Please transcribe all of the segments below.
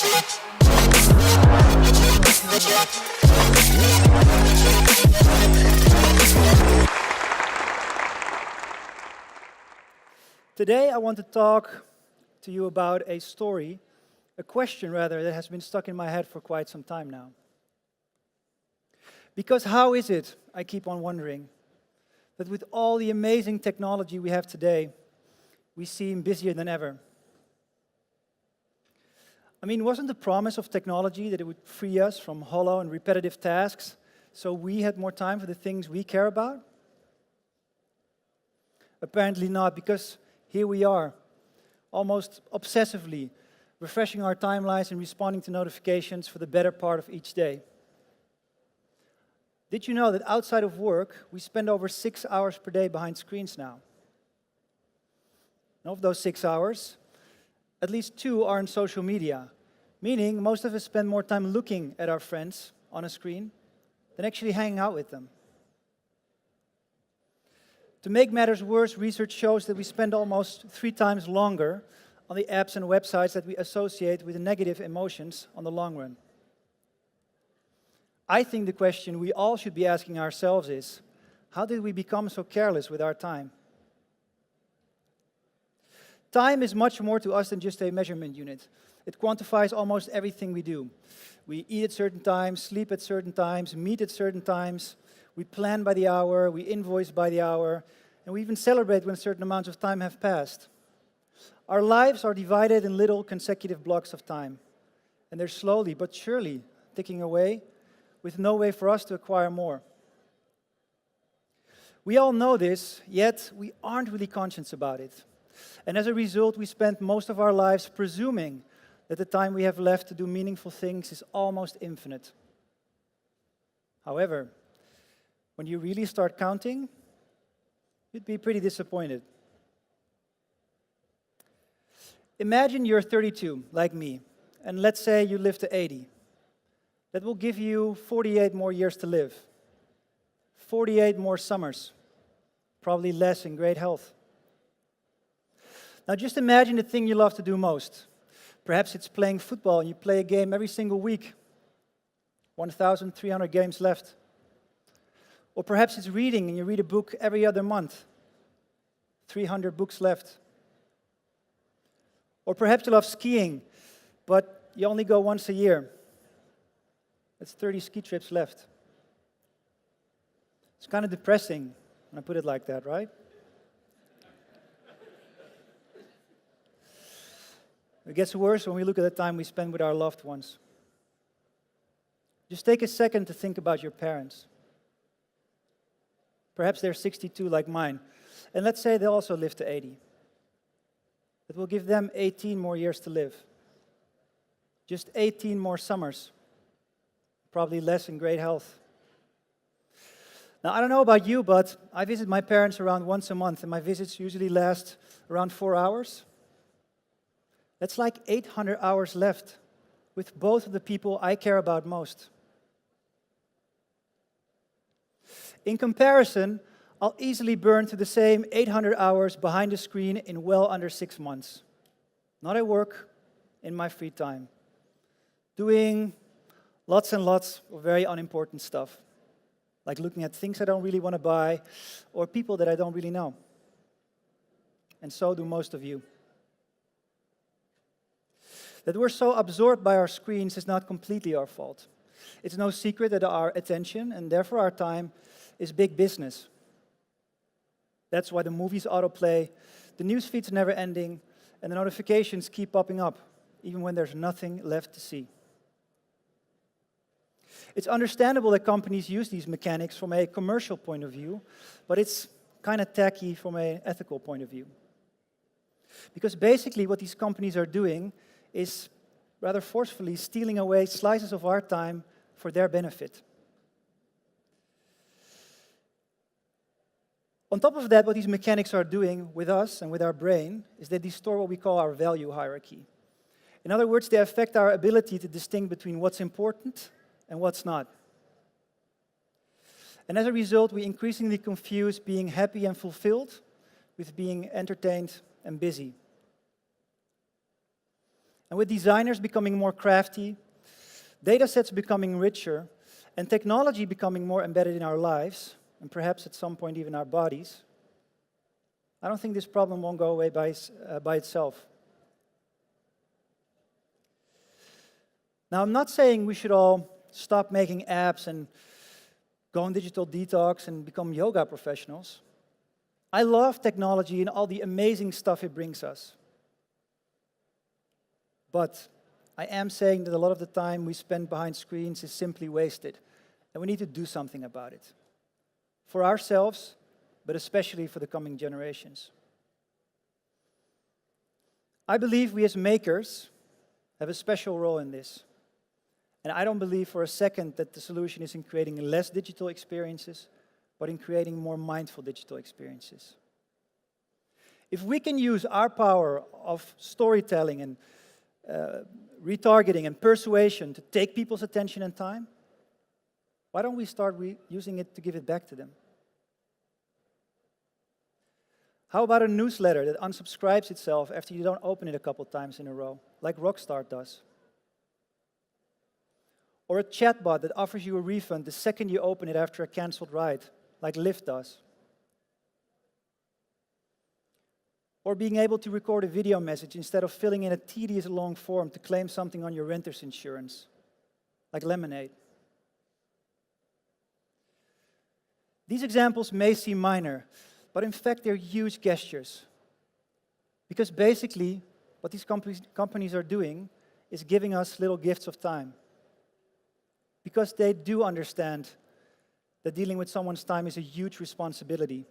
Today I want to talk to you about a story, a question rather, that has been stuck in my head for quite some time now. Because how is it, I keep on wondering, that with all the amazing technology we have today, we seem busier than ever? I mean, wasn't the promise of technology that it would free us from hollow and repetitive tasks so we had more time for the things we care about? Apparently not, because here we are, almost obsessively, refreshing our timelines and responding to notifications for the better part of each day. Did you know that outside of work, we spend over 6 hours per day behind screens now? And of those 6 hours, at least 2 are in social media, meaning most of us spend more time looking at our friends on a screen than actually hanging out with them. To make matters worse, research shows that we spend almost 3 times longer on the apps and websites that we associate with negative emotions on the long run. I think the question we all should be asking ourselves is, how did we become so careless with our time? Time is much more to us than just a measurement unit. It quantifies almost everything we do. We eat at certain times, sleep at certain times, meet at certain times. We plan by the hour, we invoice by the hour, and we even celebrate when certain amounts of time have passed. Our lives are divided in little consecutive blocks of time, and they're slowly but surely ticking away with no way for us to acquire more. We all know this, yet we aren't really conscious about it. And as a result, we spend most of our lives presuming that the time we have left to do meaningful things is almost infinite. However, when you really start counting, you'd be pretty disappointed. Imagine you're 32, like me, and let's say you live to 80. That will give you 48 more years to live. 48 more summers, probably less in great health. Now just imagine the thing you love to do most. Perhaps it's playing football and you play a game every single week. 1,300 games left. Or perhaps it's reading and you read a book every other month. 300 books left. Or perhaps you love skiing, but you only go once a year. That's 30 ski trips left. It's kind of depressing when I put it like that, right? It gets worse when we look at the time we spend with our loved ones. Just take a second to think about your parents. Perhaps they're 62 like mine. And let's say they also live to 80. It will give them 18 more years to live. Just 18 more summers. Probably less in great health. Now, I don't know about you, but I visit my parents around once a month, and my visits usually last around 4 hours. That's like 800 hours left with both of the people I care about most. In comparison, I'll easily burn through the same 800 hours behind the screen in well under 6 months. Not at work, in my free time. Doing lots and lots of very unimportant stuff. Like looking at things I don't really want to buy, or people that I don't really know. And so do most of you. That we're so absorbed by our screens is not completely our fault. It's no secret that our attention, and therefore our time, is big business. That's why the movies autoplay, the news feed's never ending, and the notifications keep popping up, even when there's nothing left to see. It's understandable that companies use these mechanics from a commercial point of view, but it's kind of tacky from an ethical point of view. Because basically what these companies are doing is rather forcefully stealing away slices of our time for their benefit. On top of that, what these mechanics are doing with us and with our brain is they distort what we call our value hierarchy. In other words, they affect our ability to distinguish between what's important and what's not. And as a result, we increasingly confuse being happy and fulfilled with being entertained and busy. And with designers becoming more crafty, data sets becoming richer, and technology becoming more embedded in our lives, and perhaps at some point even our bodies, I don't think this problem won't go away by itself. Now, I'm not saying we should all stop making apps and go on digital detox and become yoga professionals. I love technology and all the amazing stuff it brings us. But I am saying that a lot of the time we spend behind screens is simply wasted, and we need to do something about it. For ourselves, but especially for the coming generations. I believe we as makers have a special role in this. And I don't believe for a second that the solution is in creating less digital experiences, but in creating more mindful digital experiences. If we can use our power of storytelling and retargeting and persuasion to take people's attention and time, why don't we start using it to give it back to them? How about a newsletter that unsubscribes itself after you don't open it a couple times in a row, like Rockstar does? Or a chatbot that offers you a refund the second you open it after a canceled ride, like Lyft does? Or being able to record a video message instead of filling in a tedious long form to claim something on your renter's insurance, like Lemonade? These examples may seem minor, but in fact they're huge gestures. Because basically, what these companies are doing is giving us little gifts of time. Because they do understand that dealing with someone's time is a huge responsibility,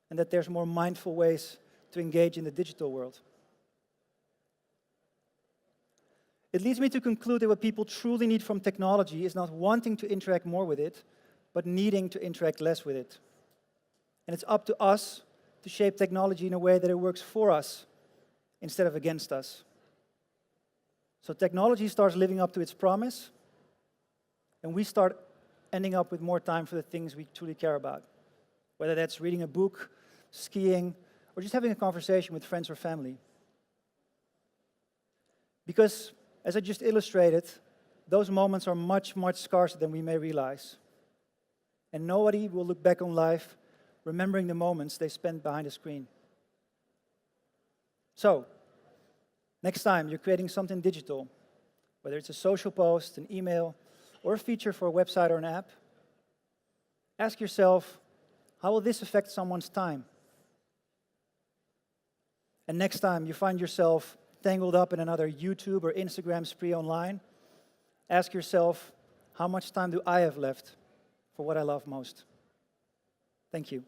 and that there's more mindful ways to engage in the digital world. It leads me to conclude that what people truly need from technology is not wanting to interact more with it, but needing to interact less with it. And it's up to us to shape technology in a way that it works for us instead of against us. So technology starts living up to its promise, and we start ending up with more time for the things we truly care about. Whether that's reading a book, skiing, or just having a conversation with friends or family. Because, as I just illustrated, those moments are much, much scarcer than we may realize. And nobody will look back on life remembering the moments they spent behind a screen. So, next time you're creating something digital, whether it's a social post, an email, or a feature for a website or an app, ask yourself, how will this affect someone's time? And next time you find yourself tangled up in another YouTube or Instagram spree online, ask yourself, how much time do I have left for what I love most? Thank you.